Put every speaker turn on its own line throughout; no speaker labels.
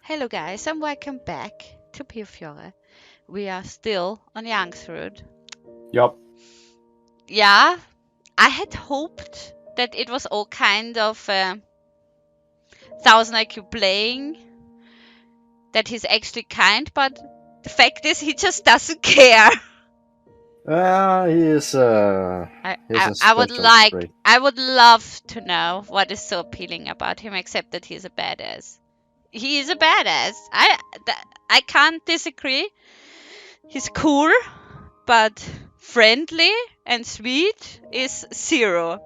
Hello guys and welcome back to Piofiore. We are still on Young's Road.
Yup.
Yeah, I had hoped that it was all kind of 1000 IQ playing, that he's actually kind, but the fact is he just doesn't care.
He is a
I would love to know what is so appealing about him, except that he's a badass. He is a badass. I can't disagree. He's cool, but friendly and sweet is zero.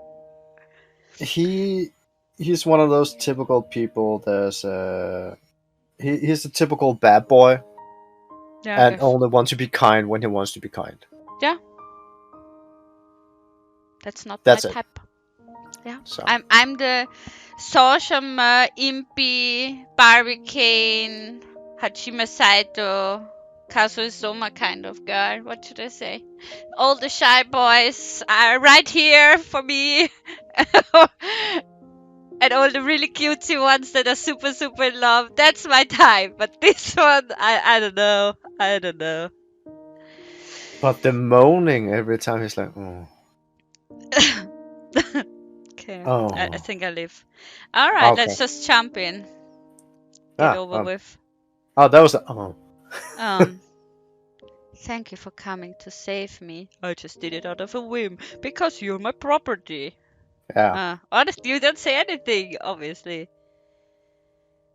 He's one of those typical people. He's a typical bad boy, and only wants to be kind when he wants to be kind.
Yeah, that's not my type. Yeah, so. I'm the Sosham, Impi, Barbicane, Hajime Saito, Kazuizuma kind of girl. What should I say? All the shy boys are right here for me. And all the really cutesy ones that are super, super in love. That's my type. But this one, I don't know. I don't know.
But the moaning every time, he's like, oh.
Okay. Oh. I think I leave. All right, okay. Let's just jump in. Get over with.
Oh, that was the...
Thank you for coming to save me. I just did it out of a whim, because you're my property.
Yeah.
Honestly, you don't say anything, obviously.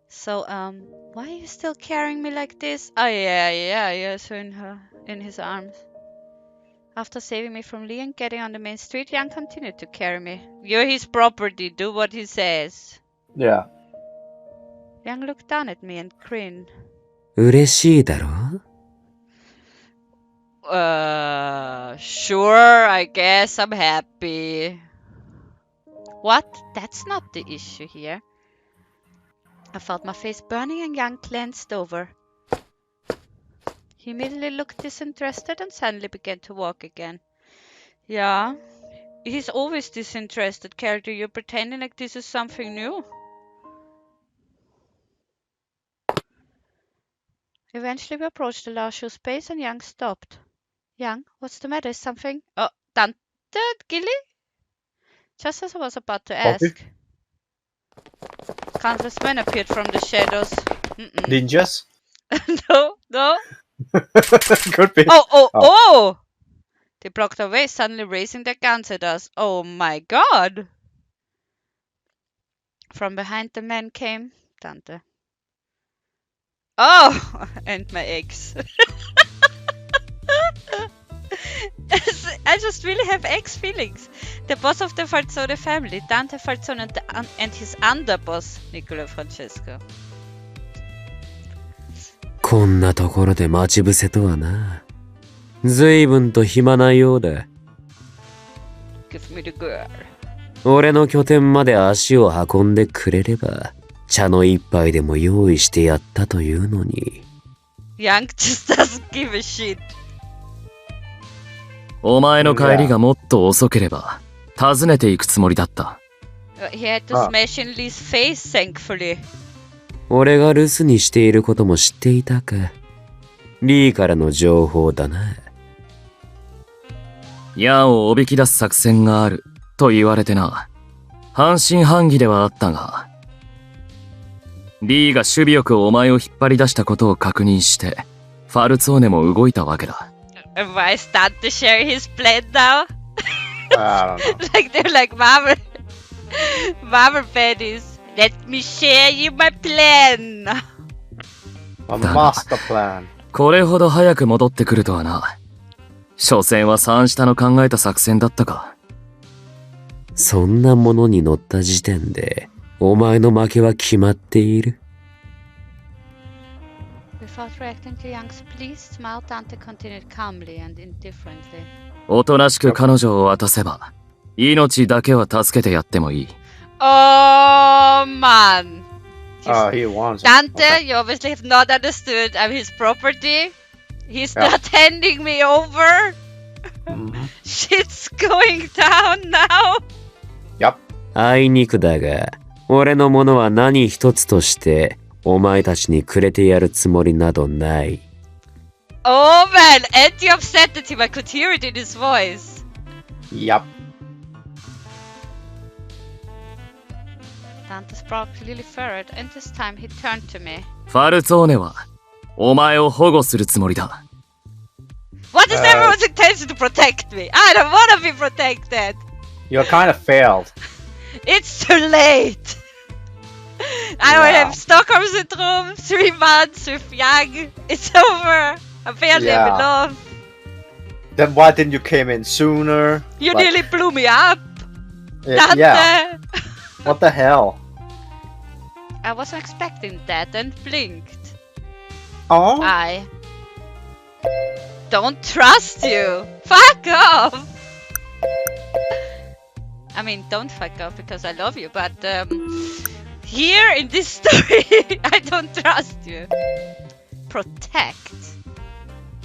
So, why are you still carrying me like this? Oh, yeah, so in his arms. After saving me from Lee and getting on the main street, Yang continued to carry me. You're his property, do what he says.
Yeah.
Yang looked down at me and grinned.
嬉しいだろ?
Sure, I guess I'm happy. What? That's not the issue here. I felt my face burning and Yang glanced over. He immediately looked disinterested and suddenly began to walk again. Yeah, he's always disinterested, character. You're pretending like this is something new. Eventually we approached the Lao-Shu space and Yang stopped. Yang, what's the matter? Is something... Oh, Dante? Gilly? Just as I was about to ask. Countless men appeared from the shadows.
Ninjas?
No.
Could be.
Oh! They blocked our way, suddenly raising their guns at us. Oh my god! From behind the men came Dante. Oh! And my ex. I just really have ex feelings. The boss of the Falzone family, Dante Falzone, and his underboss, Niccolo Francesco.
こんなところで待ち伏せとはな。随分と暇なようだ。
Give me the girl.
俺の拠点まで足を運んでくれれば、茶の一杯でも用意してやったというのに。
Young just doesn't give a shit.
お前の帰りがもっと遅ければ、訪ねていくつもりだった。
He had to smash in Lee's face, thankfully.
俺が留守にしていることも知っていたか。リーからの情報だな。
矢をおびき出す作戦があると言われてな。半信半疑ではあったが、リーが守備よくお前を引っ張り出したことを確認して、ファルツォーネも動いたわけだ。
Why start to share his plan now?
I don't know.
Like they're like Marvel baddies. Let me share you my plan.
A master plan.
これほど早く戻ってくるとはな。所詮は三下の考えた作戦だったか。
そんなものに乗った時点で、お前の負けは決まっている。
Without reacting to Young's pleased smile, Dante continued calmly and indifferently.
おとなしく彼女を渡せば、命だけは助けてやってもいい。
Oh man!
He wants
Dante, you obviously have not understood. I'm his property. He's not handing me over. Shit's going down now.
Yup.
あいにくだが、俺のものは何一つとしてお前たちにくれてやるつもりなどない。
Oh man, and you upset at him. I could hear it in his voice.
Yep.
Dante's brow clearly furrowed, and this time he turned to me.
ファルツォーネはお前を保護するつもりだ。
What is everyone's intention to protect me? I don't want to be protected.
You kind of failed.
It's too late. I don't have Stockholm syndrome. 3 months with Young. It's over. I'm barely in love.
Then why didn't you came in sooner?
You nearly blew me up.
Yeah.
Dante.
What the hell?
I wasn't expecting that and blinked.
Oh?
I don't trust you. Fuck off. I mean, don't fuck off because I love you, but here in this story, I don't trust you. Protect.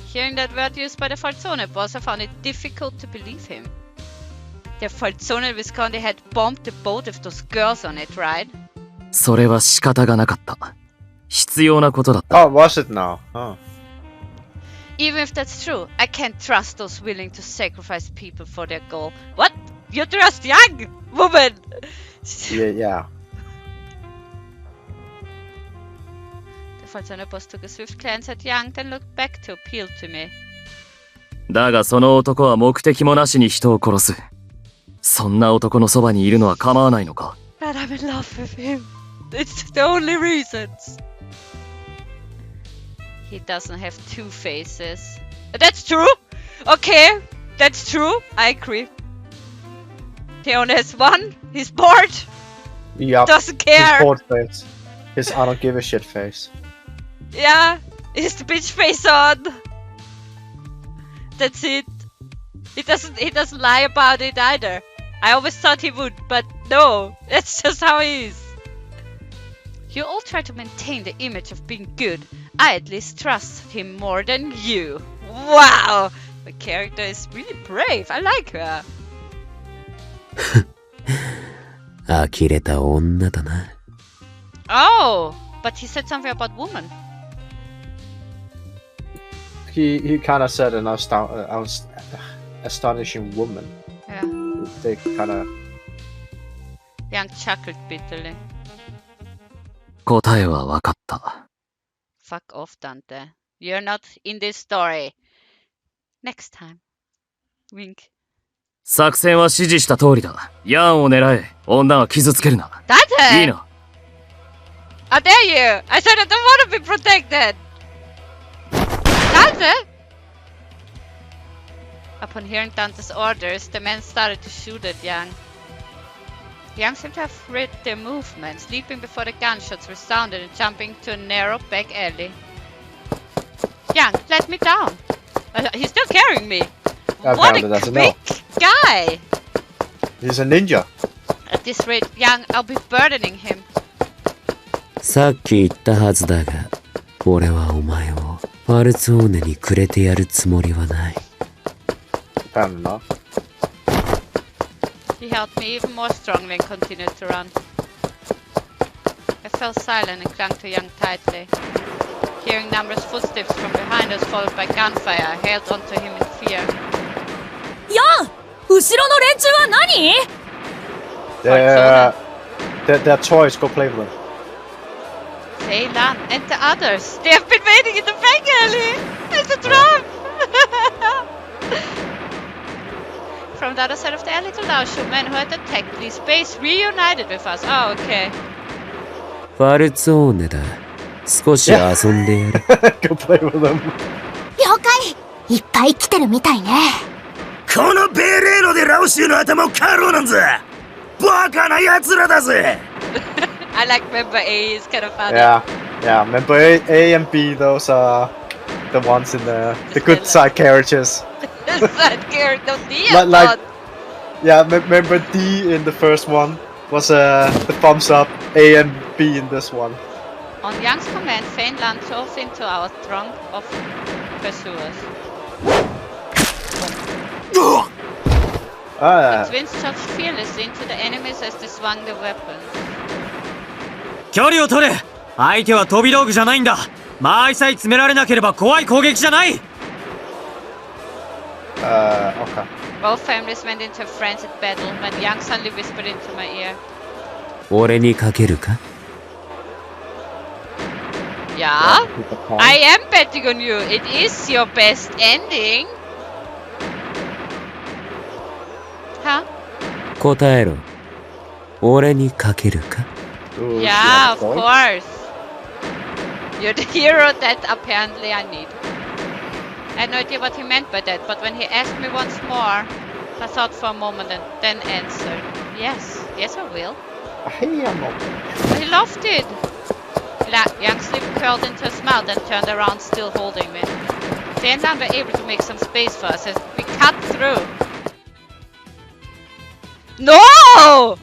Hearing that word used by the Falzone boss, I found it difficult to believe him. The Falzone and Visconti had bombed the boat with those girls on it, right?
それは仕方がなかった。必要なことだった。
Oh, was it now? Oh.
Even if that's true, I can't trust those willing to sacrifice people for their goal. What? You trust young woman?
Yeah.
The Falzone boss took a swift glance at Young, then looked back to appeal to me.
だがその男は目的もなしに人を殺す。そんな男のそばにいるのは構わないのか？
But I'm in love with him. It's the only reasons. He doesn't have 2 faces. That's true. Okay, that's true. I agree. He only has 1. He's bored.
Yep.
Doesn't care.
His bored face. His I don't give a shit face.
Yeah, he's the bitch face on. That's it. He doesn't lie about it either. I always thought he would, but no, that's just how he is. You all try to maintain the image of being good. I at least trust him more than you. Wow! My character is really brave. I like her.
呆れた女だな。
Oh, but he said something about woman.
He kind of said an astonishing woman.
Yeah.
They kind of.
Young chuckled bitterly.
答えは分かった。
Fuck off, Dante. You're not in this story. Next time. Wink.
作戦は指示した通りだ。ヤンを狙え。女は傷つけるな。
Dante!
いいな。
How dare you! I said I don't want to be protected! Dante! Upon hearing Dante's orders, the men started to shoot at Young. Young seemed to have read their movements, leaping before the gunshots resounded and jumping to a narrow back alley. Young, let me down! He's still carrying me! What a quick guy!
He's a ninja.
At this rate, Young, I'll be burdening him.
さっき言ったはずだが、俺はお前をファルツォーネにくれてやるつもりはない。
Fair enough.
He held me even more strongly and continued to run. I fell silent and clung to Young tightly. Hearing numerous footsteps from behind us followed by gunfire, I held onto him in fear.
Young! 後ろの連中は何？
They're toys. Go play with them.
Ceylan and the others. They have been waiting in the back alley. It's a trap. From the other side of the alley, the Lao-Shu men who had attacked this base reunited with us. Oh, okay.
ファルツォーネだ。少し遊んでやる。
Go play with them.
了解。いっぱい来てるみたいね。
このベレーロでラオシュの頭を狩ろうなんざバカな奴らだぜ。
I like member A, it's kind of funny.
Yeah. Member A and B, those are the ones in the good side characters.
Side character D.
Remember D in the first one was the thumbs up. A and B in this one.
On Young's command, Fainland drove into our throng of pursuers. The twins charged fearlessly into the enemies as they swung their weapons.
距離を取れ。
相手は飛び道具じゃないんだ。間合いさえ詰められなければ怖い攻撃じゃない。
Okay.
Both families went into a frenzied battle when Yang suddenly whispered into my ear.
俺にかけるか？
Yeah, I am betting on you. It is your best ending. Huh?
答えろ。俺にかけるか？
Ooh,
Yeah, of
boy.
course. You're the hero that apparently I need. I had no idea what he meant by that, but when he asked me once more, I thought for a moment and then answered, yes, I will.
Hey, I'm not.
He loved it. Young's lip curled into a smile, then turned around, still holding me. They and I were able to make some space for us as we cut through. No!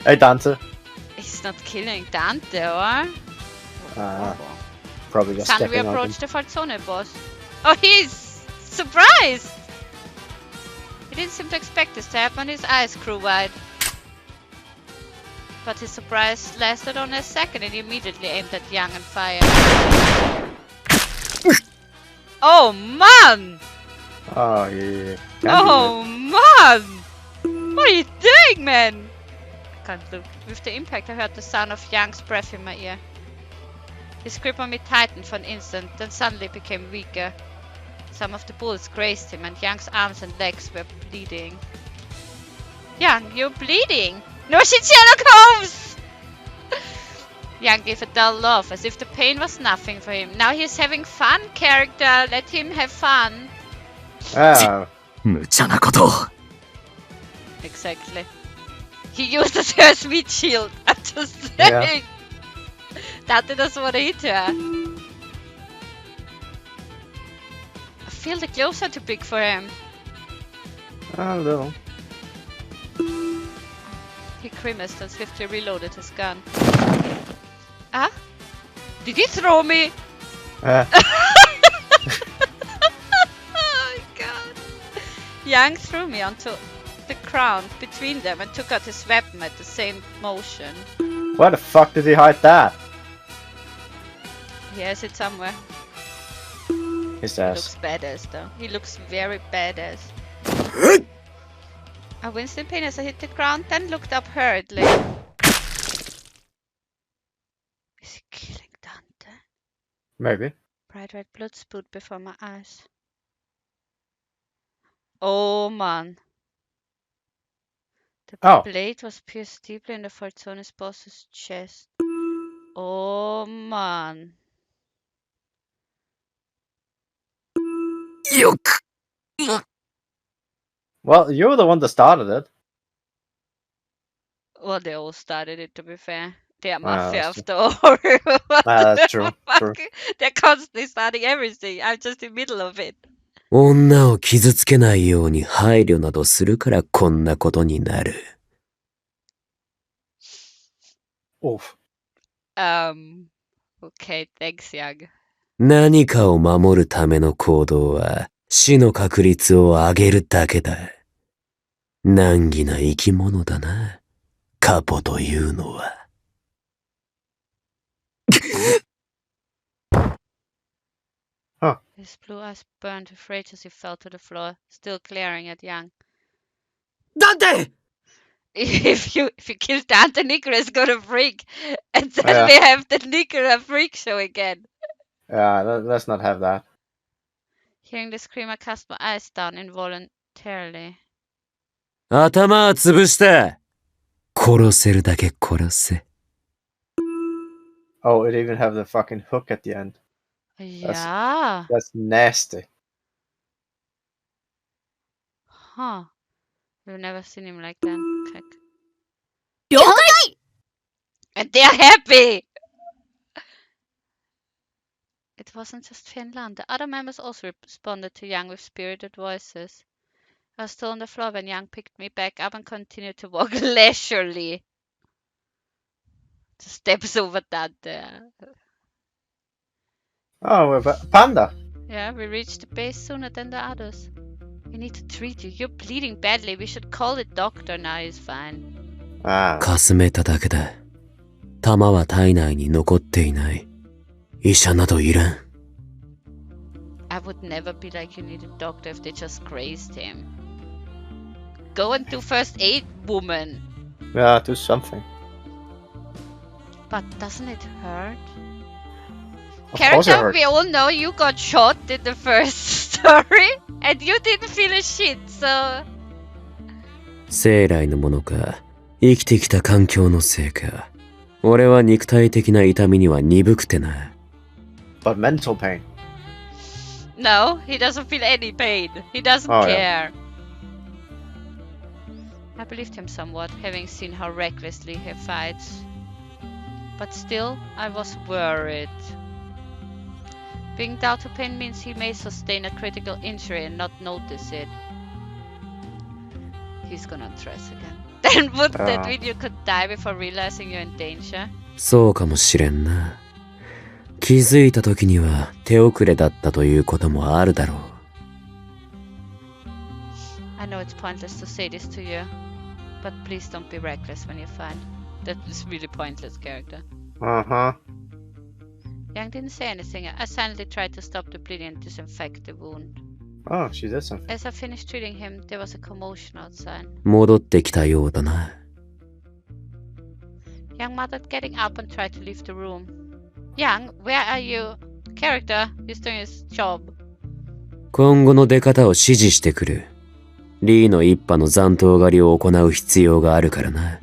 Hey, Dante.
He's not killing Dante, or?
Probably just
Suddenly we
stepping on him.
approached the Falzone boss. Oh, he's surprised! He didn't seem to expect this to happen, his eyes grew wide. But his surprise lasted only a second and he immediately aimed at Yang and fired. Oh man!
Oh, yeah.
Oh man! What are you doing, man? I can't look. With the impact I heard the sound of Yang's breath in my ear. His grip on me tightened for an instant, then suddenly became weaker. Some of the bullets grazed him and Yang's arms and legs were bleeding. Yang, you're bleeding! No shit, Sherlock Holmes! Yang gave a dull laugh as if the pain was nothing for him. Now he's having fun, character. Let him have fun.
Oh.
無茶なことを。
Exactly. He used as her sweet shield. I'm just saying. Dante doesn't want to hit her. I feel the gloves are too big for him.
A little.
He grimaced and swiftly reloaded his gun. Ah? Did he throw me? Oh my god. Yang threw me onto the ground between them and took out his weapon at the same motion.
Where the fuck did he hide that?
He has it somewhere.
His
He
ass.
looks badass though. He looks very badass. I winced in pain as I hit the ground, then looked up hurriedly. Is he killing Dante?
Maybe.
Bright red blood spewed before my eyes. Oh man. The
Oh.
blade was pierced deeply in the Falzone's boss's chest. Oh man.
よく。
Well, you were the one that started it.
Well, they all started it, to be fair. They are
Ah,
mafia
that's
after all. What
that's
the
true,
fuck?
true.
They're constantly starting everything. I'm just in the middle of it.
女を傷つけないように配慮などするからこんなことになる。
Oof.
Okay, thanks, Young.
何かを守るための行動は死の確率を上げるだけだ。難儀な生き物だな。カポというのは。
His blue eyes burned with rage as he fell to the floor, still glaring at Young.
Dante!
If you kill Dante, Nicolas gonna freak, and then
Yeah.
we have the Nicolas freak show again.
Yeah, let's not have that.
Hearing the scream, I cast my eyes down involuntarily.
頭は潰した。殺せるだけ殺せ。
Oh, it even have the fucking hook at the end.
Yeah.
That's nasty.
Huh. We've never seen him like that. Click.
了解
And they're happy! It wasn't just Finland. The other members also responded to Young with spirited voices. I was still on the floor when Young picked me back up and continued to walk leisurely. Just steps over that there.
Oh, we're Panda.
Yeah, we reached the base sooner than the others. We need to treat you. You're bleeding badly. We should call the doctor now. He's fine.
Ah.
かすめただけだ。弾は体内に残っていない。医者などいらん。
I would never be like you need a doctor if they just grazed him. Go and do first aid, woman.
Yeah, do something.
But doesn't it hurt?
Of course it
Character,
hurt.
we all know you got shot in the first story, and you didn't feel a shit, so...
生来のものか、生きてきた環境のせいか。俺は肉体的な痛みには鈍くてな。
But mental pain.
No, he doesn't feel any pain. He doesn't
Oh,
care. I believed him somewhat, having seen how recklessly he fights. But still, I was worried. Being down to pain means he may sustain a critical injury and not notice it. He's gonna undress again. Then wouldn't that mean you could die before realizing you're in danger?
そうかもしれんな。気づいた時には手遅れだったということもあるだろう。
I know it's pointless to say this to you, but please don't be reckless when you fight. That is really pointless, character.
Uh-huh.
Yang didn't say anything. I silently tried to stop the bleeding and disinfect the wound.
Oh, she did something.
As I finished treating him, there was a commotion outside.
戻ってきたようだな。
Yang muttered, getting up and tried to leave the room. Yang, where are you? Character, he's doing his job.
今後の出方を指示してくる。リーの一派の残党狩りを行う必要があるからな。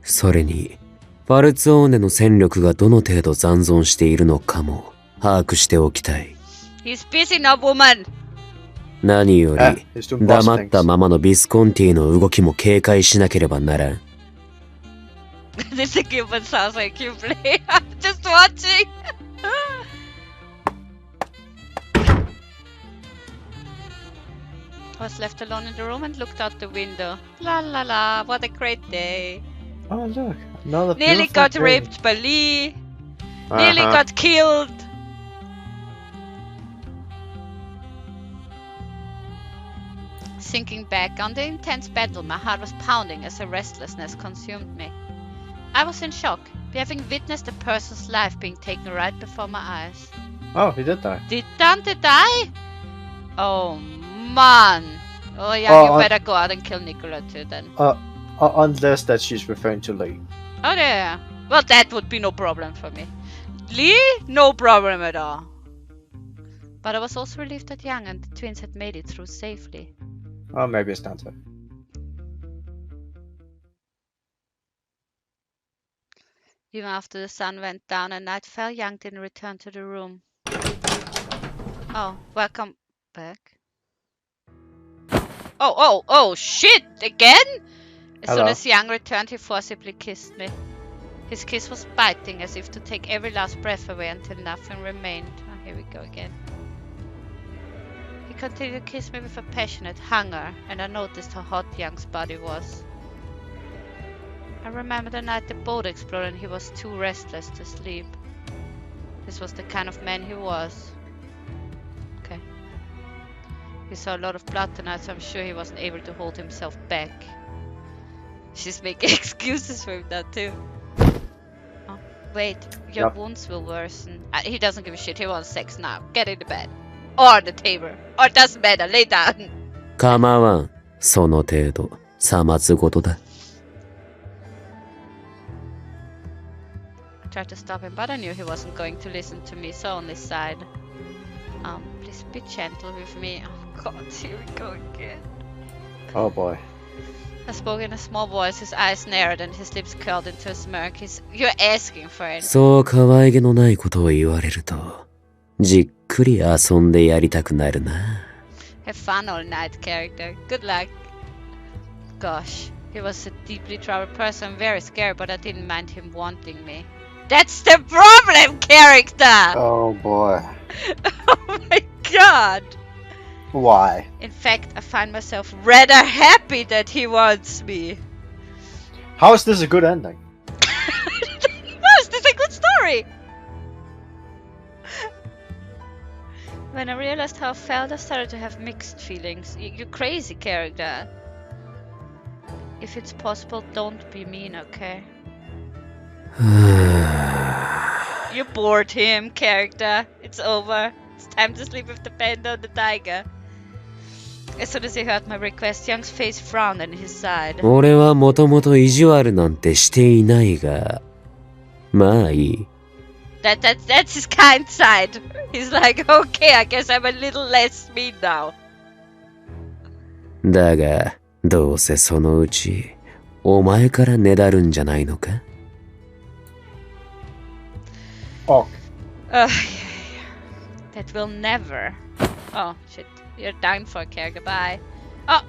それに、ファルツォーネの戦力がどの程度残存しているのかも把握しておきたい。
He's busy now, woman!
何より、
he's doing boss
黙った
things.
ままのビスコンティの動きも警戒しなければならん。
This equipment sounds like you play. I'm just watching! I was left alone in the room and looked out the window. La la la, what a great day.
Oh, look. Another
Nearly
beautiful
got
day.
raped by Lee. Nearly got killed. Thinking back on the intense battle, my heart was pounding as a restlessness consumed me. I was in shock, having witnessed a person's life being taken right before my eyes.
Oh, he did die.
Did Dante die? Oh man! Oh yeah,
Oh,
you better go out and kill Nicola too then.
Unless that she's referring to Lee.
Oh yeah. Well, that would be no problem for me. Lee? No problem at all. But I was also relieved that Yang and the twins had made it through safely.
Oh, maybe it's Dante.
Even after the sun went down and night fell, Yang didn't return to the room. Oh, welcome back. Oh, shit! Again? As soon
Hello.
as Yang returned, he forcibly kissed me. His kiss was biting, as if to take every last breath away until nothing remained. Oh, here we go again. He continued to kiss me with a passionate hunger, and I noticed how hot Yang's body was. I remember the night the boat exploded and he was too restless to sleep. This was the kind of man he was. Okay. He saw a lot of blood tonight, so I'm sure he wasn't able to hold himself back. She's making excuses for him now too. Oh, wait, your wounds will worsen. He doesn't give a shit, he wants sex now. Get in the bed. Or the table. Or it doesn't matter, lay down.
構わん。その程度、さまつごとだ。
I tried to stop him, but I knew he wasn't going to listen to me, so I only sighed. Please be gentle with me. Oh god, here we go again.
Oh boy.
I spoke in a small voice, his eyes narrowed and his lips curled into a smirk. You're asking for it.
そう可愛げのないことを言われると、じっくり遊んでやりたくなるな。
Have fun all night, character. Good luck. Gosh, he was a deeply troubled person, very scary, but I didn't mind him wanting me. That's the problem, character!
Oh boy.
Oh my god!
Why?
In fact, I find myself rather happy that he wants me.
How is this a good ending?
How is this a good story? When I realized how I felt, I started to have mixed feelings. You're crazy, character. If it's possible, don't be mean, okay? You bored him, character. It's over. It's time to sleep with the panda and the tiger. As soon as he heard my request, Young's face frowned and he sighed.
俺はもともと意地悪なんてしていないが、まあいい。
That's his kind side. He's like, okay, I guess I'm a little less mean now.
だが、どうせそのうち、お前からねだるんじゃないのか？
Oh,
Yeah. That will never. Oh, shit. You're down for a character. Bye. Oh,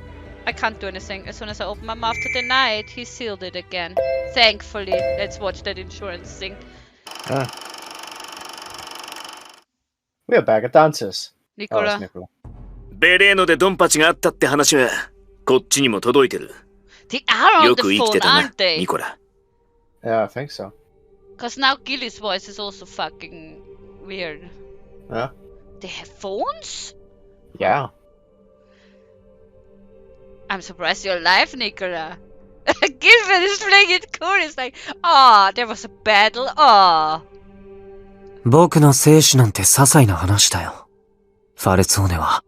I can't do anything. As soon as I open my mouth to deny it, he sealed it again. Thankfully. Let's watch that insurance thing.
we are back at Dante's. Oh, it's
Nicola.
Nicola.
ベレーノでドンパチがあったって話はこっちにも届いてる。
They are on
よ
the
く生き
phone,
てたな
aren't、they?
ニコラ。
Yeah, I think so.
Because now Gilly's voice is also fucking weird.
Yeah.
They have phones?
Yeah.
I'm surprised you're alive, Nicola. Gilbert is playing it cool. It's like, oh, there was a battle. Oh.
僕の生死なんて些細な話だよ。ファルツォーネは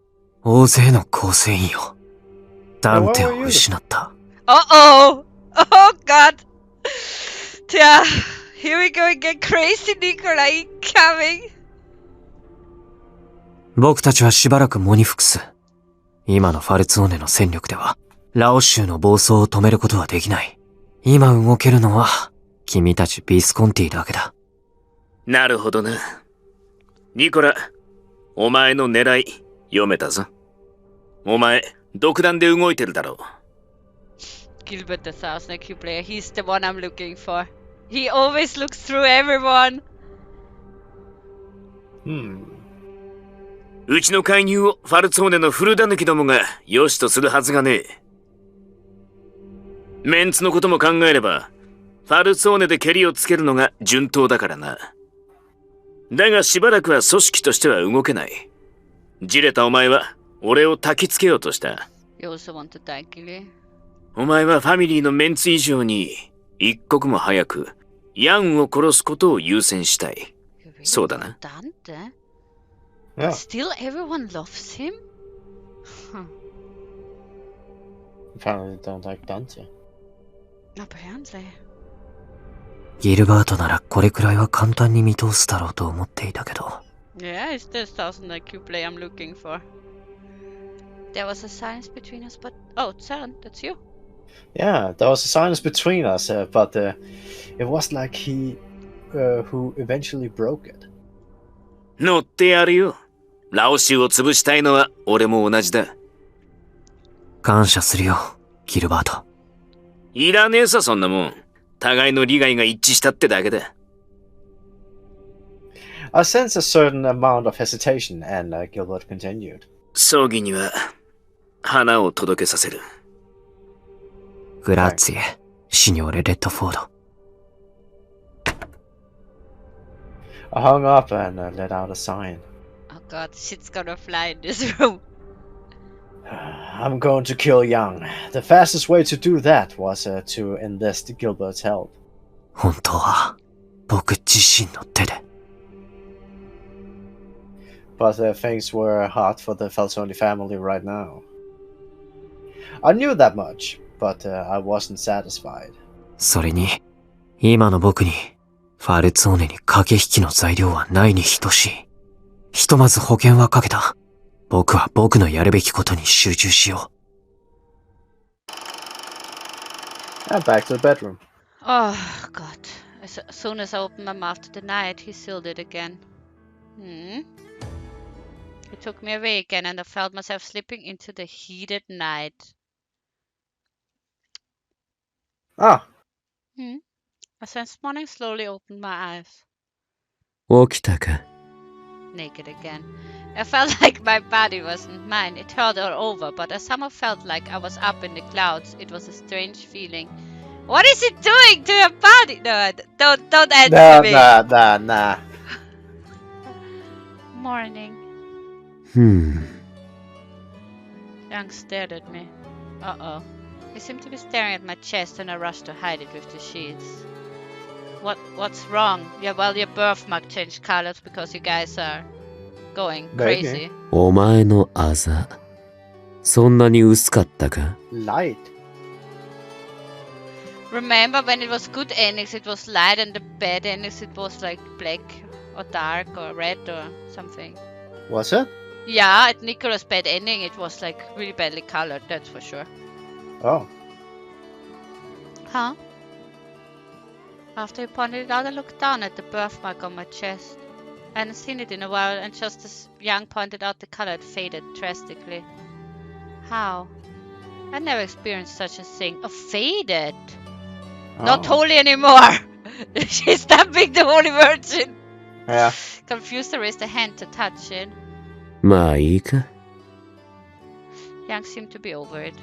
大勢の構成員よ。ダンテを失った。
Uh-oh. Oh, God. Yeah. Here we go again. Crazy Nicola incoming.
僕たちはしばらく喪に服す。今のファルツォーネの戦力では、ラオ州の暴走を止めることはできない。今動けるのは、君たちビスコンティだけだ。
なるほどな。ニコラ、お前の狙い読めたぞ。お前、独断で動いてるだろう。
Gilbert the Thousand IQ player. He's the one I'm looking for. He always looks through everyone.
うちの介入をファルツォーネの古狸どもが良しとするはずがねえ。メンツのことも考えれば、ファルツォーネで蹴りをつけるのが順当だからな。だがしばらくは組織としては動けない。じれたお前は俺を焚きつけようとした。
You also want to die, Gilly?
お前はファミリーのメンツ以上に一刻も早くヤンを殺すことを優先したい。
You really
そうだな。
want Dante?
Yeah.
Still everyone loves him?
Apparently they don't like Dante.
Apparently.
ギルバートならこれくらいは簡単に見通すだろうと思っていたけど。
Yeah, it's this 1000 IQ play I'm looking for. There was a silence between us, but... Oh, Saren, that's you.
Yeah, there was a silence between us, but it was like he who eventually broke it.
乗ってやるよ。ラオシュを潰したいのは俺も同じだ。
感謝するよ、ギルバート。
いらねえさ、そんなもん。互いの利害が一致したってだけだ。
I sense a certain amount of hesitation, and Gilbert continued.
葬儀には花を届けさせる。
グラッツィエ、シニョーレ・レッドフォード。
I hung up and let out a sign.
Oh god, shit's gonna fly in this room.
I'm going to kill Young. The fastest way to do that was to enlist Gilbert's help.
本当は、僕自身の手で。
But things were hard for the Falzone family right now. I knew that much, but I wasn't satisfied.
それに、今の僕に、ファルツォーネに駆け引きの材料はないに等しい。ひとまず保険はかけた。僕は僕のやるべきことに集中しよ
う。And back to the bedroom.
Oh god. As soon as I opened my mouth to deny it, he sealed it again. He took me away again and I felt myself slipping into the heated night.
Ah.
As I this morning slowly opened my eyes.
起きたか？
Naked again. I felt like my body wasn't mine. It hurt all over, but I somehow felt like I was up in the clouds. It was a strange feeling. What is it doing to your body? No, don't answer me.
Nah.
Morning. Young stared at me. Uh-oh. He seemed to be staring at my chest and I rushed to hide it with the sheets. What's wrong? Yeah, well, your birthmark changed colors because you guys are going
Maybe.
crazy.
お前のあざ、そんなに薄かったか？
Light.
Remember when it was good endings, it was light, and the bad endings, it was like black or dark or red or something.
Was it?
Yeah, at Nicola's bad ending, it was like really badly colored, that's for sure.
Oh.
Huh? After you pointed it out, I looked down at the birthmark on my chest. I hadn't seen it in a while, and just as Yang pointed out, the color had faded drastically. How? I never experienced such a thing. Oh, faded! Not
Oh.
holy anymore! She's stabbing the Holy Virgin!
Yeah.
Confused, I raised a hand to touch it.
まあいいか。
Yang seemed to be over it.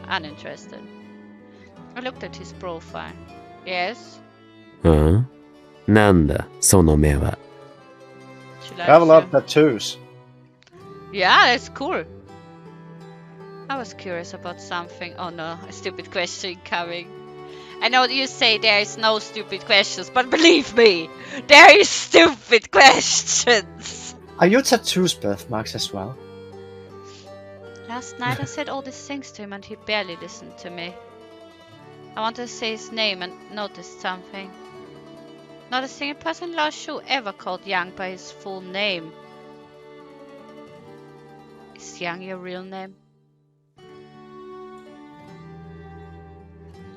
Uninterested. I looked at his profile. Yes?
うん？なんだ、その目は。
She
I have a lot of
likes
tattoos.
you. Yeah, that's cool. I was curious about something. Oh no, a stupid question coming. I know you say there is no stupid questions, but believe me, there is stupid questions.
Are your tattoos birthmarks as well?
Last night I said all these things to him and he barely listened to me. I wanted to say his name and noticed something. Not a single person Lao-Shu ever called Yang by his full name. Is Yang your real name?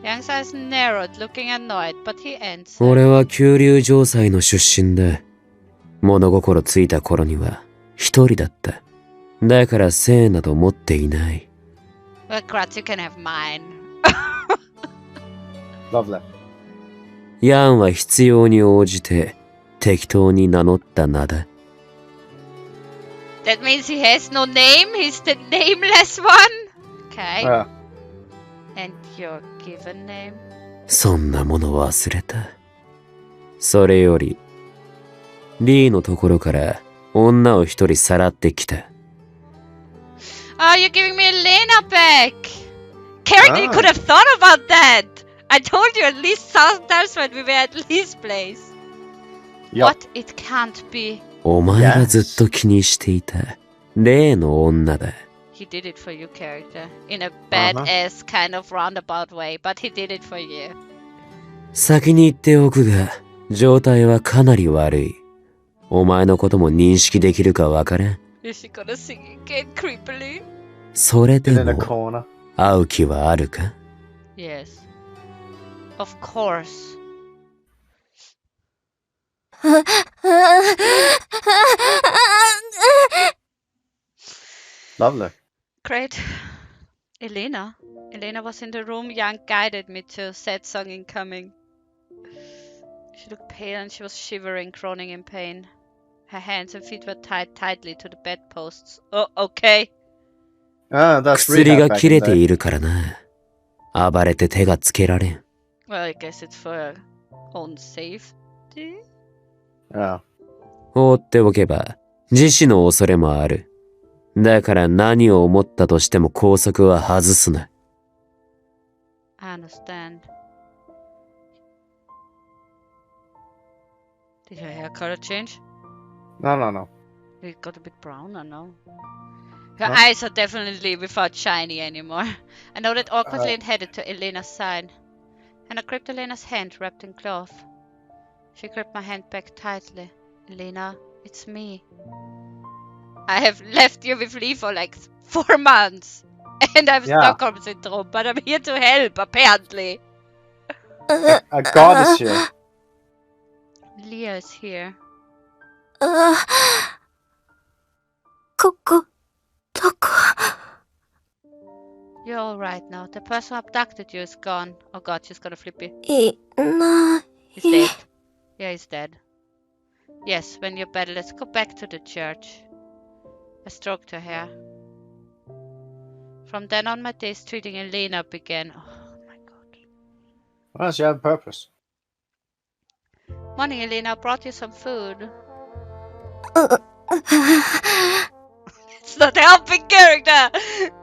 Yang's eyes narrowed, looking annoyed, but he answered.
俺は九龍城塞の出身で、物心ついた頃には一人だった。だから姓など持っていない。
Well, Kratz, you can have mine.
Lovely.
ヤンは必要に応じて適当に名乗った名だ。
That means he has no name? He's the nameless one? Okay.
Yeah.
And your given name?
そんなもの忘れた。それより、リーのところから女を一人さらってきた。
Oh, you're giving me Elena back! Character, you could have thought about that! I told you at least 1,000 times when we were at Lee's place.
Yup.
What? It can't be.
お前がずっと気にしていた例の女だ。
He did it for you, character. In a badass kind of roundabout way, but he did it for you.
先に言っておくが、状態はかなり悪い。お前のことも認識できるかわからん。
Is she gonna sing again creepily?
それで
In the
も
corner.
会う気はあるか？
Yes. Of course.
Lovely.
Great. Elena. Elena was in the room Yang guided me to. Sad song incoming. She looked pale and she was shivering, groaning in pain. Her hands and feet were tied tightly to the bedposts. Oh, okay.
Ah, that's
薬
rehab
が
back
切
in
れて
there.
いるからな。暴れて手がつけられん。
Well, I guess it's for her own safety.
Yeah.
放っておけば自死の恐れもある。だから何を思ったとしても拘束は外すな。
I understand. Did her hair color change?
No.
It got a bit browner now. Her
Huh?
eyes are definitely without shiny anymore. I nodded awkwardly and headed to Elena's side. And I gripped Elena's hand wrapped in cloth. She gripped my hand back tightly. Elena, it's me. I have left you with Lee for like 4 months. And I have Stockholm syndrome, but I'm here to help, apparently.
A god is here.
Leah is here.
ここ、どこ？
You're alright now. The person who abducted you is gone. Oh god, she's gonna flip you.
いな
He's dead. Yeah, he's dead. Yes, when you're better, let's go back to the church. I stroked her hair. From then on, my days treating Elena began. Oh my god.
Well, she had a purpose.
Morning, Elena. I brought you some food. It's not helping, character!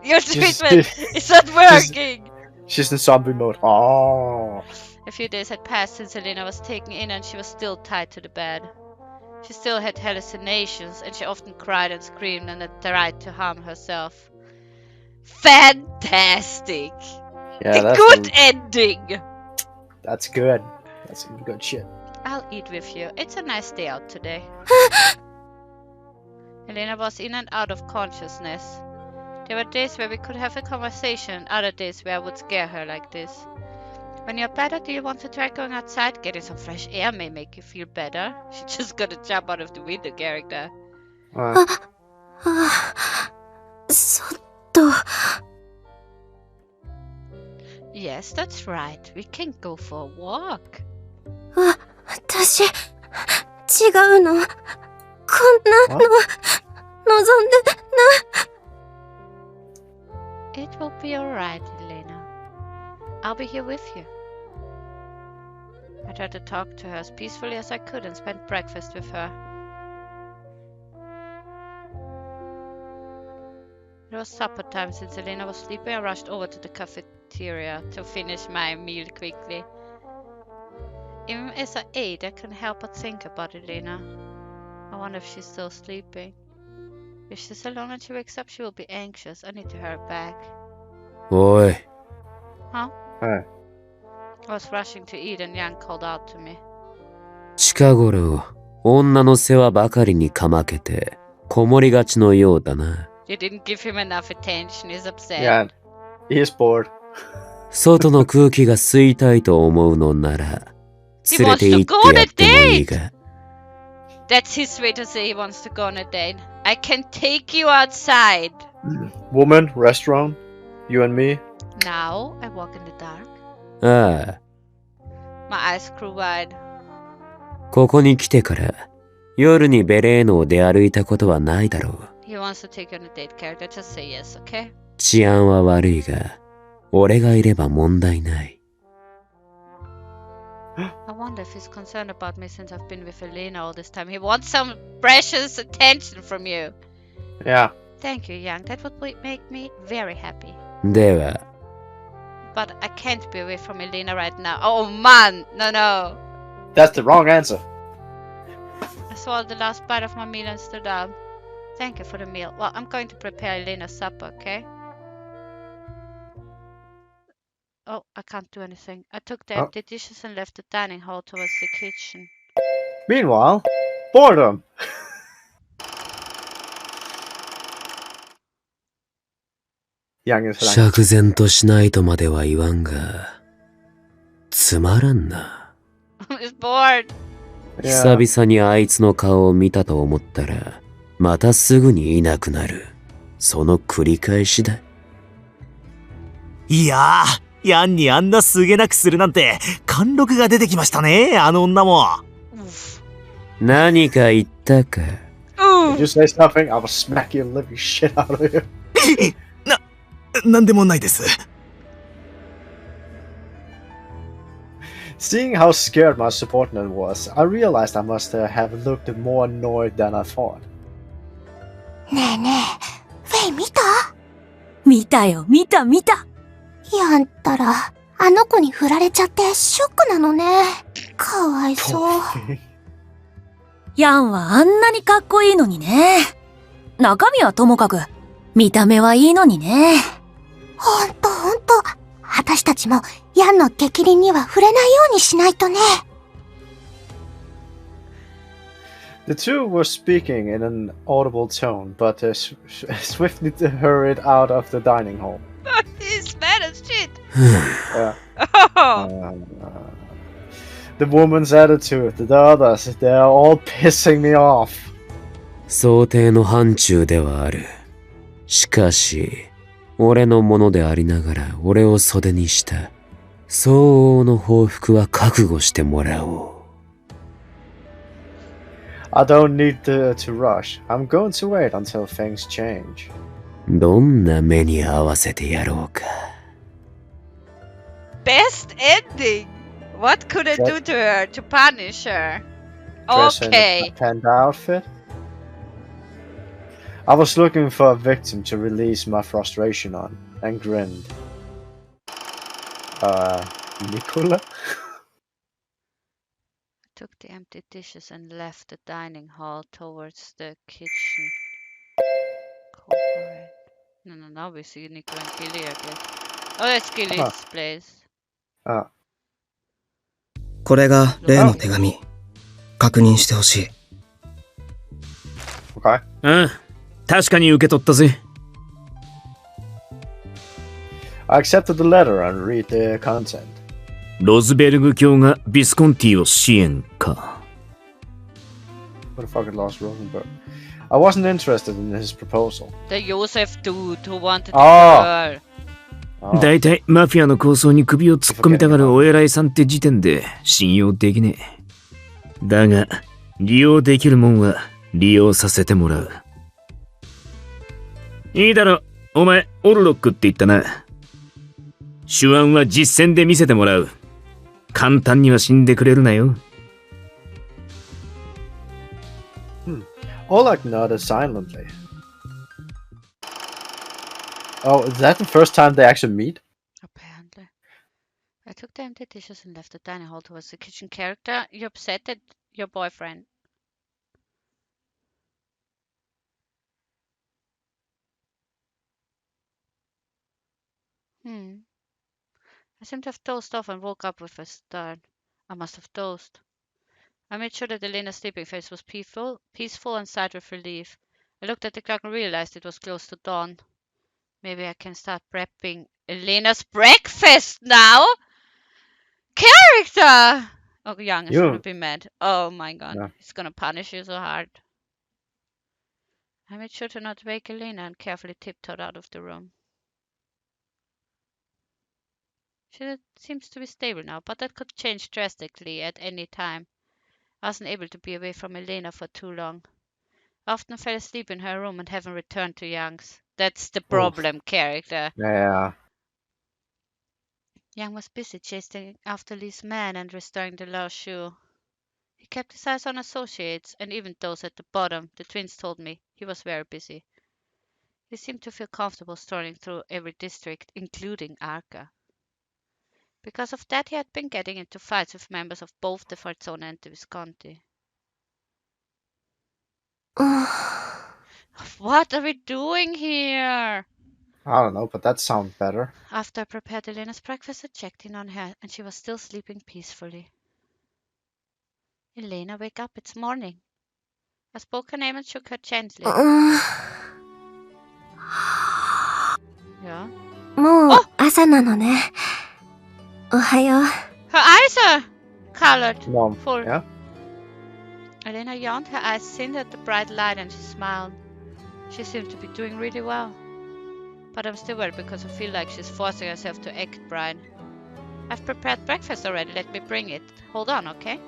Your treatment is not working!
She's in zombie mode. Oh.
A few days had passed since Elena was taken in and she was still tied to the bed. She still had hallucinations and she often cried and screamed and had tried to harm herself. Fantastic!
Yeah,
A good ending!
That's good. That's some good shit.
I'll eat with you. It's a nice day out today. Elena was in and out of consciousness. There were days where we could have a conversation and other days where I would scare her like this. When you're better, do you want to try going outside? Getting some fresh air may make you feel better. She just got to jump out of the window, character.
そっと。
Yes, that's right. We can go for a walk.
私、違うの。こんなの、望んでな。
It will be alright, Elena. I'll be here with you. I tried to talk to her as peacefully as I could and spent breakfast with her. It was supper time. Since Elena was sleeping, I rushed over to the cafeteria to finish my meal quickly. Even as I ate, I couldn't help but think about Elena. I wonder if she's still sleeping. If she's alone and she wakes up, she will be anxious. I need to hurry back.
おい、
Huh?
Hey.
I was rushing to eat and Yang called out to me.
近頃、女の世話ばかりにかまけて、こもりがちのようだな。
You didn't give him enough attention. He's upset.
Yeah, he's bored.
外の空気が吸いたいと思うのなら、連れて行ってやってもいいが。
That's his way to say he wants to go on a date. I can take you outside.
Woman, restaurant, you and me.
Now I walk in the dark.
ああ、
My eyes grew wide.
ここに来てから、夜にベレーノを出歩いたことはないだろう。
He wants to take you on a date, character. Just say yes, okay?
治安は悪いが、俺がいれば問題ない。
I wonder if he's concerned about me since I've been with Elena all this time. He wants some precious attention from you.
Yeah.
Thank you, Yang. That would make me very happy.
では、
But I can't be away from Elena right now. Oh man, no.
That's the wrong answer.
I swallowed the last bite of my meal and stood up. Thank you for the meal. Well, I'm going to prepare Elena's supper, okay? Oh, I can't do anything. I took the empty dishes and left the dining hall towards the kitchen.
Meanwhile, boredom.
釈然としないとまでは言わんが、つまらんな。
I'm bored.
久々にあいつの顔を見たと思ったら、またすぐにいなくなる。その繰り返しだ。
いやー、ヤンにあんなすげなくするなんて、貫禄が出てきましたね、あの女も。
何か言ったか。
Did you say something? I will smack your living shit out of you.
なんでもないです。
Seeing how scared my subordinate was, I realized I must have looked more annoyed than I thought.
ねえねえ、フェイ見た？見たよ、見た。やんたら、あの子に振られちゃってショックなのね。かわいそう。ヤンはあんなにかっこいいのにね。中身はともかく、見た目はいいのにね。ほんと。私たちもヤンの逆鱗には触れないようにしないとね。
The two were speaking in an audible tone, but swiftly hurried out of the dining hall.
He's mad as shit.
The woman's attitude, the others, they're all pissing me off.
想定の範疇ではある。しかし、俺のものでありながら俺を袖にした相応の報復は覚悟してもらおう。
I don't need to rush. I'm going to wait until things change.
どんな目に合わせてやろうか。
Best ending. What could I do to her to punish her?
Dress
Okay.
in a panda outfit. I was looking for a victim to release my frustration on, and grinned. Nicola?
took the empty dishes and left the dining hall towards the kitchen. Cooperate. No, we see Nico and Gilly, I guess. Oh, that's Gilly's place.
これが例の手紙。確認してほしい。
Okay.
うん。確かに受け取ったぜ。
I accepted the letter and read the content.
ロズベルグ卿がビスコンティを支援か。
What the fuck it lost Rosenberg? I wasn't interested in his proposal.
The Joseph dude who wanted the
Oh.
girl.
だいたいマフィアの構想に首を突っ込みたがるお偉いさんって時点で信用できねえ。だが、利用できるもんは利用させてもらう。いいだろ、お前、オルロックって言ったな。手腕は実戦で見せてもらう。簡単には死んでくれるなよ。
Oleg nodded silently. Oh, is that the first time they actually meet?
Apparently. I took the empty dishes and left the dining hall towards the kitchen. Character, you upset at your boyfriend. I seem to have dozed off and woke up with a start. I must have dozed. I made sure that Elena's sleeping face was peaceful and sighed with relief. I looked at the clock and realized it was close to dawn. Maybe I can start prepping Elena's breakfast now? Character! Oh, Young is gonna be mad. Oh my god,
Yeah.
he's gonna punish you so hard. I made sure to not wake Elena and carefully tiptoed out of the room. She seems to be stable now, but that could change drastically at any time. I wasn't able to be away from Elena for too long. I often fell asleep in her room and haven't returned to Young's. That's the problem, character.
Yeah.
Young was busy chasing after Lee's man and restoring the Lao-Shu. He kept his eyes on associates, and even those at the bottom, the twins told me, he was very busy. He seemed to feel comfortable strolling through every district, including Arca. Because of that, he had been getting into fights with members of both the Falzone and the Visconti. What are we doing here?
I don't know, but that sounds better.
After I prepared Elena's breakfast, I checked in on her, and she was still sleeping peacefully. Elena, wake up, it's morning. I spoke her name and shook her gently. Yeah?
もう朝なのね。おはよう。
Her eyes are colored.
Mom.
Full.
Yeah?
Elena yawned, her eyes sinned at the bright light, and she smiled. She seemed to be doing really well. But I'm still worried because I feel like she's forcing herself to act bright. I've prepared breakfast already, let me bring it. Hold on, okay?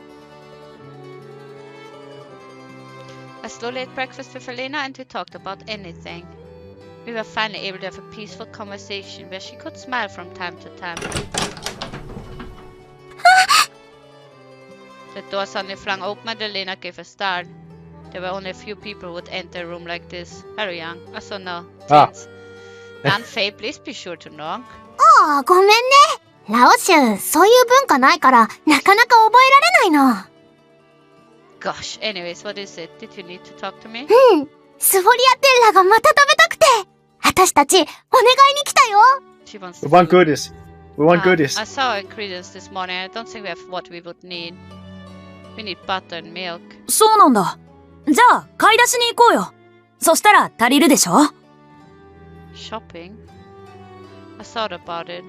I slowly ate breakfast with Elena and we talked about anything. We were finally able to have a peaceful conversation where she could smile from time to time. The door suddenly flung open and Elena gave a start. There were only a few people who would enter a room like this. Hello, Young. I saw no. Twins. Dante, please be sure to knock.
ああ、ごめんね。ラオシュ、そういう文化ないから、なかなか覚えられないの。
Gosh, anyways, what is it? Did you need to talk to me?
うん。スフォリアテッラがまた食べたくて。私たち、お願いに来たよ。
She wants
We
to
want goodies. We want goodies.
I saw ingredients this morning. I don't think we have what we would need. We need butter and milk.
そうなんだ。じゃあ、買い出しに行こうよ。そしたら足りるでしょ？
Shopping? I thought about it.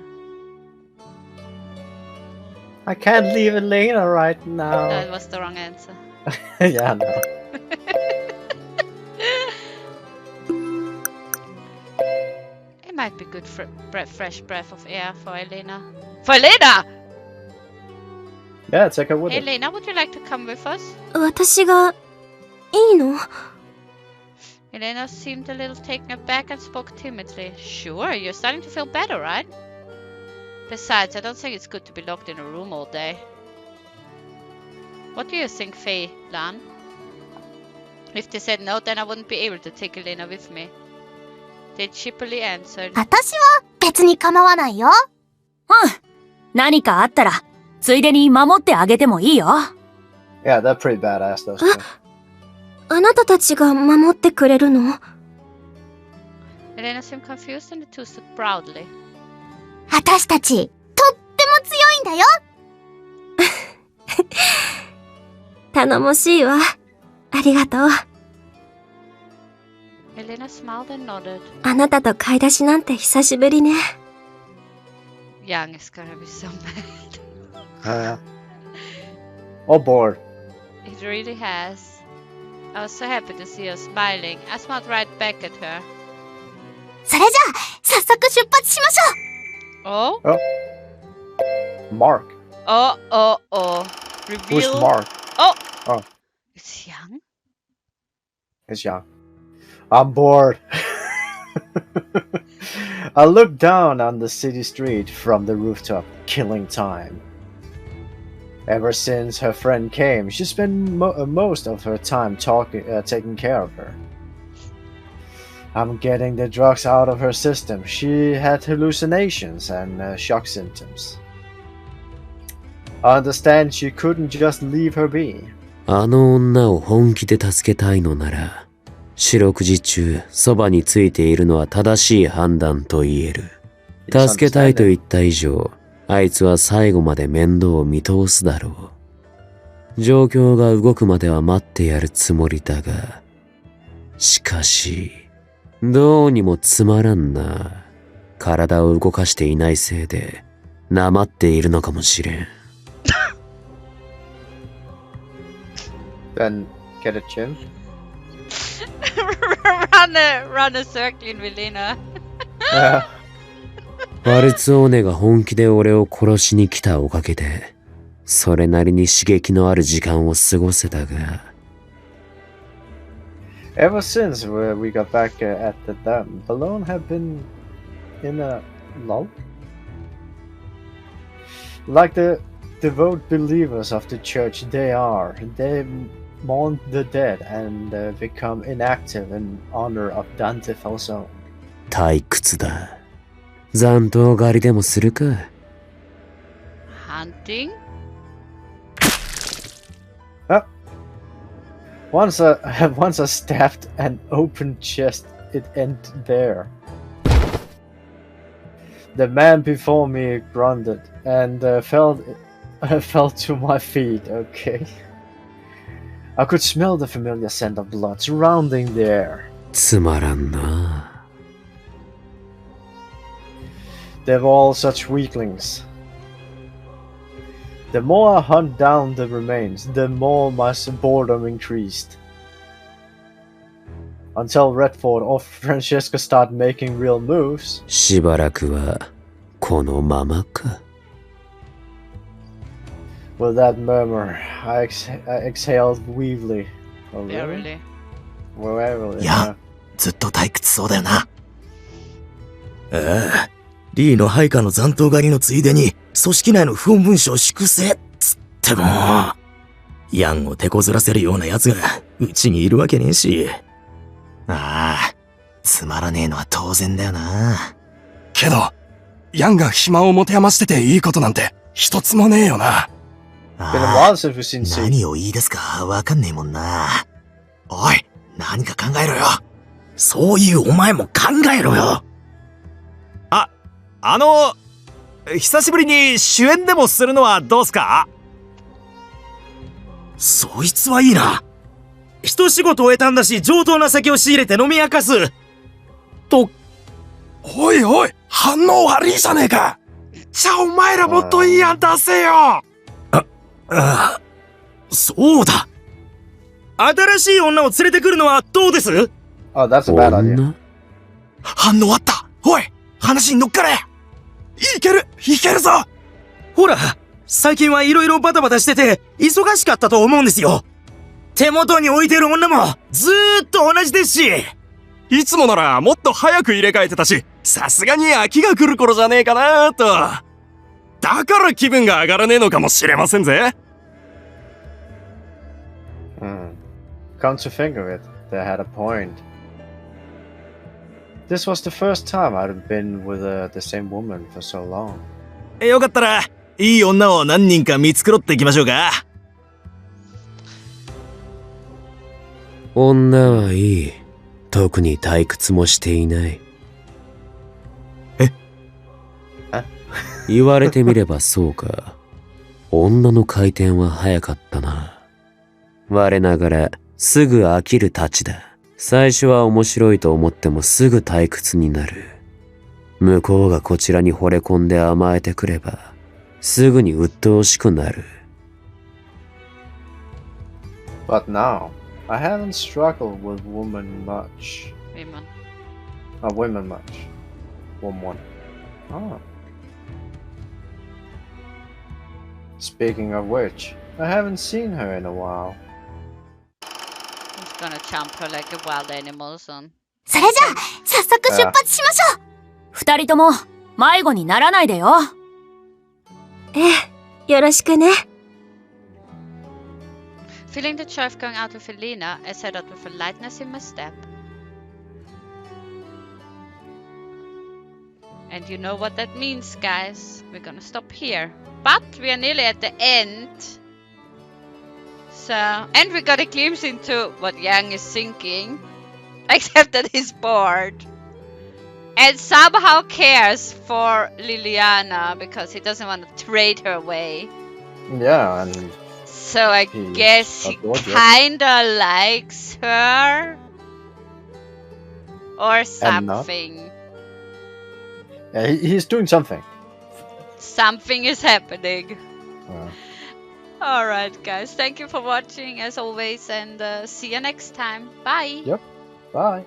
I can't leave Elena right now.
That was the wrong answer.
Yeah, no.
It might be good for fresh breath of air for Elena. For Elena!
Yeah, take her with
Hey,
us.
Elena, would you like to come with us?
私が、いいの？
Elena seemed a little taken aback and spoke timidly. Sure, you're starting to feel better, right? Besides, I don't think it's good to be locked in a room all day. What do you think, Faye, Lan? If they said no, then I wouldn't be able to take Elena with me. They cheaply answered.
私は別に構わないよ。
うん。何かあったら、ついでに守ってあげてもいいよ。
Yeah, they're pretty badass, those two.
あなたたちが守ってくれるの？
Elena seemed confused and the two stood proudly.
私たち、とっても強いんだよ頼もしいわ。ありがとう。
Elena smiled and nodded.
あなたと買い出しなんて久しぶりね。
Young is gonna be so mad.
Or bored.
It really has. I was so happy to see her smiling. I smiled right back at her.
それじゃあ、早速出発しましょう。
Oh?
Mark.
Oh.
Who's
Reveal.
Mark?
Oh! It's young?
It's young. I'm bored. I looked down on the city street from the rooftop, killing time. Ever since her friend came, she spent most of her time taking care of her. I'm getting the drugs out of her system. She had hallucinations and shock symptoms. I understand she couldn't just leave her be.
あの女を本気で助けたいのなら、四六時中そばについているのは正しい判断と言える。助けたいと言った以上、あいつは最後まで面倒を見通すだろう。状況が動くまでは待ってやるつもりだが、しかし、どうにもつまらんな。体を動かしていないせいで、なまっているのかもしれん。
Then get a gym.
run a circle in Lilliana.
ファルツォーネが本気で俺を殺しに来たおかげで、それなりに刺激のある時間を過ごせたが。
Ever since we got back at the dam, Balone have been in a lull. Like the devout believers of the church they are, they mourn the dead and become inactive in honor of Dante Falzone.
退屈だ。残党狩りでもするか。
Hunting?
Once I stabbed an open chest, it ended there. The man before me grunted and fell to my feet. Okay. I could smell the familiar scent of blood surrounding the air.
つまらんな。
They were all such weaklings. The more I hunt down the remains, the more my boredom increased. Until Redford or Francesca start making real moves.
しばらくはこのままか。
With that murmur, I exhaled weakly. Oh,
Yeah,
really?
really.
Well, really,
いや、ずっと退屈そうだよな。ああ、リーの配下の残党狩りのついでに、組織内の不穏文書を粛清っつっても、ヤンを手こずらせるような奴がうちにいるわけねえし。ああ、つまらねえのは当然だよな。
けど、ヤンが暇を持て余してていいことなんて一つもねえよな。
何を言い出すかわかんねえもんな。おい、何か考えろよ。そういうお前も考えろよ。
久しぶりに主演でもするのはどうすか？
そいつはいいな。一仕事終えたんだし、上等な酒を仕入れて飲み明かす。と。
おいおい、反応悪いじゃねえか。じゃあお前らもっといい案出せよ。
そうだ。新しい女を連れてくるのはどうです？
Oh, that's a bad idea.
反応あった。おい、話に乗っかれ。いけるぞ。ほら、最近はいろいろバタバタしてて、忙しかったと思うんですよ。手元に置いてる女も、ずーっと同じですし。
いつもならもっと早く入れ替えてたし、さすがに飽きが来る頃じゃねえかなと。だから気分が上がらねえのかもしれませんぜ。
Come to think of it, they had a point. This was the first time I'd been with the same woman for so long.
よかったら、いい女を何人か見繕っていきましょうか。
女はいい。特に退屈もしていない。言われてみればそうか。女の回転は早かったな。我ながらすぐ飽きるたちだ。最初は面白いと思ってもすぐ退屈になる。向こうがこちらに惚れ込んで甘えてくれば、すぐに鬱陶しくなる。
But now, I haven't struggled with women much.
Women.
Women much. Woman. Ah. Speaking of which, I haven't seen her in a while.
He's gonna jump her like a wild animal, son.
それじゃあ、早速出発しましょう。
二人とも迷子にならないでよ。
ええ、よろしくね。
Feeling the joy of going out with Lilliana, I set out with a lightness in my step. And you know what that means, guys. We're gonna stop here. But we are nearly at the end. So, and we got a glimpse into what Yang is thinking. Except that he's bored. And somehow cares for Lilliana because he doesn't want to trade her away.
Yeah, and
so I guess he kinda likes her. Or something.
Yeah, he's doing something.
Something is happening. Alright guys, thank you for watching as always and see you next time. Bye.
Yep, bye.